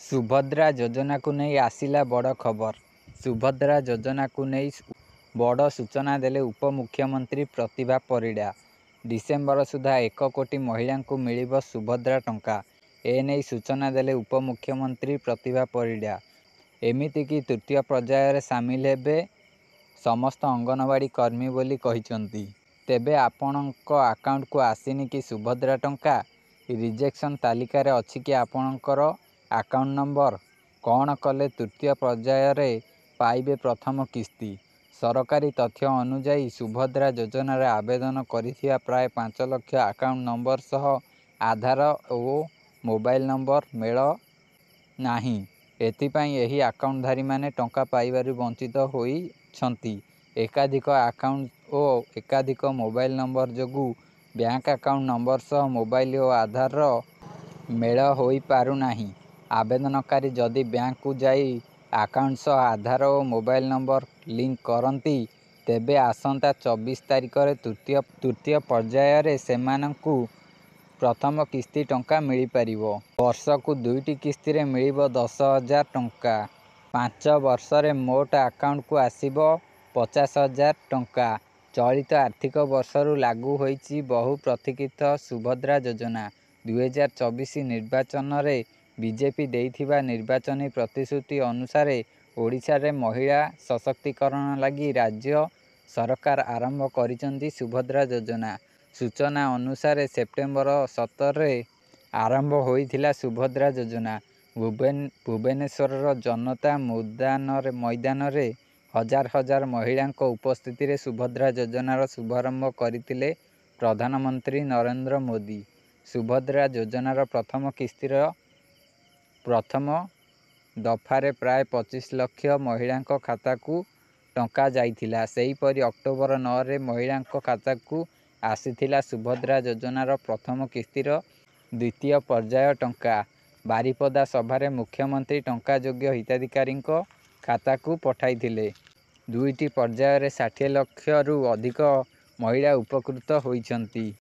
ସୁଭଦ୍ରା ଯୋଜନାକୁ ନେଇ ଆସିଲା ବଡ଼ ଖବର। ସୁଭଦ୍ରା ଯୋଜନାକୁ ନେଇ ବଡ଼ ସୂଚନା ଦେଲେ ଉପମୁଖ୍ୟମନ୍ତ୍ରୀ ପ୍ରତିଭା ପରିଡ଼ା। ଡିସେମ୍ବର ସୁଦ୍ଧା 1 କୋଟି ମହିଳାଙ୍କୁ ମିଳିବ ସୁଭଦ୍ରା ଟଙ୍କା। ଏନେଇ ସୂଚନା ଦେଲେ ଉପମୁଖ୍ୟମନ୍ତ୍ରୀ ପ୍ରତିଭା ପରିଡ଼ା। ଏମିତିକି ତୃତୀୟ ପର୍ଯ୍ୟାୟରେ ସାମିଲ ହେବେ ସମସ୍ତ ଅଙ୍ଗନବାଡ଼ି କର୍ମୀ ବୋଲି କହିଛନ୍ତି। ତେବେ ଆପଣଙ୍କ ଆକାଉଣ୍ଟକୁ ଆସିନି କି ସୁଭଦ୍ରା ଟଙ୍କା? ରିଜେକ୍ସନ୍ ତାଲିକାରେ ଅଛି କି ଆପଣଙ୍କର ଆକାଉଣ୍ଟ ନମ୍ବର? କ'ଣ କଲେ ତୃତୀୟ ପର୍ଯ୍ୟାୟରେ ପାଇବେ ପ୍ରଥମ କିସ୍ତି? ସରକାରୀ ତଥ୍ୟ ଅନୁଯାୟୀ ସୁଭଦ୍ରା ଯୋଜନାରେ ଆବେଦନ କରିଥିବା ପ୍ରାୟ 5 ଲକ୍ଷ ଆକାଉଣ୍ଟ ନମ୍ବର ସହ ଆଧାର ଓ ମୋବାଇଲ ନମ୍ବର ମେଳ ନାହିଁ। ଏଥିପାଇଁ ଏହି ଆକାଉଣ୍ଟଧାରୀମାନେ ଟଙ୍କା ପାଇବାରୁ ବଞ୍ଚିତ ହୋଇଛନ୍ତି। ଏକାଧିକ ଆକାଉଣ୍ଟ ଓ ଏକାଧିକ ମୋବାଇଲ ନମ୍ବର ଯୋଗୁଁ ବ୍ୟାଙ୍କ ଆକାଉଣ୍ଟ ନମ୍ବର ସହ ମୋବାଇଲ ଓ ଆଧାରର ମେଳ ହୋଇପାରୁନାହିଁ। ଆବେଦନକାରୀ ଯଦି ବ୍ୟାଙ୍କକୁ ଯାଇ ଆକାଉଣ୍ଟ ସହ ଆଧାର ଓ ମୋବାଇଲ ନମ୍ବର ଲିଙ୍କ କରନ୍ତି, ତେବେ ଆସନ୍ତା 24 ତାରିଖରେ ତୃତୀୟ ପର୍ଯ୍ୟାୟରେ ସେମାନଙ୍କୁ ପ୍ରଥମ କିସ୍ତି ଟଙ୍କା ମିଳିପାରିବ। ବର୍ଷକୁ 2ଟି କିସ୍ତିରେ ମିଳିବ 10,000 ଟଙ୍କା। 5 ବର୍ଷରେ ମୋଟ ଆକାଉଣ୍ଟକୁ ଆସିବ 50,000 ଟଙ୍କା। ଚଳିତ ଆର୍ଥିକ ବର୍ଷରୁ ଲାଗୁ ହୋଇଛି ବହୁ ପ୍ରତୀକ୍ଷିତ ସୁଭଦ୍ରା ଯୋଜନା। 2024 ନିର୍ବାଚନରେ ବିଜେପି ଦେଇଥିବା ନିର୍ବାଚନୀ ପ୍ରତିଶ୍ରୁତି ଅନୁସାରେ ଓଡ଼ିଶାରେ ମହିଳା ସଶକ୍ତିକରଣ ଲାଗି ରାଜ୍ୟ ସରକାର ଆରମ୍ଭ କରିଛନ୍ତି ସୁଭଦ୍ରା ଯୋଜନା। ସୂଚନା ଅନୁସାରେ ସେପ୍ଟେମ୍ବର 17ରେ ଆରମ୍ଭ ହୋଇଥିଲା ସୁଭଦ୍ରା ଯୋଜନା। ଭୁବନେଶ୍ୱରର ଜନତା ମଇଦାନରେ ହଜାର ହଜାର ମହିଳାଙ୍କ ଉପସ୍ଥିତିରେ ସୁଭଦ୍ରା ଯୋଜନାର ଶୁଭାରମ୍ଭ କରିଥିଲେ ପ୍ରଧାନମନ୍ତ୍ରୀ ନରେନ୍ଦ୍ର ମୋଦି। ସୁଭଦ୍ରା ଯୋଜନାର ପ୍ରଥମ କିସ୍ତିର ପ୍ରଥମ ଦଫାରେ ପ୍ରାୟ 25 ଲକ୍ଷ ମହିଳାଙ୍କ ଖାତାକୁ ଟଙ୍କା ଯାଇଥିଲା। ସେହିପରି ଅକ୍ଟୋବର 9ରେ ମହିଳାଙ୍କ ଖାତାକୁ ଆସିଥିଲା ସୁଭଦ୍ରା ଯୋଜନାର ପ୍ରଥମ କିସ୍ତିର ଦ୍ୱିତୀୟ ପର୍ଯ୍ୟାୟ ଟଙ୍କା। ବାରିପଦା ସଭାରେ ମୁଖ୍ୟମନ୍ତ୍ରୀ ଟଙ୍କା ଯୋଗ୍ୟ ହିତାଧିକାରୀଙ୍କ ଖାତାକୁ ପଠାଇଥିଲେ। 2ଟି ପର୍ଯ୍ୟାୟରେ 60 ଲକ୍ଷରୁ ଅଧିକ ମହିଳା ଉପକୃତ ହୋଇଛନ୍ତି।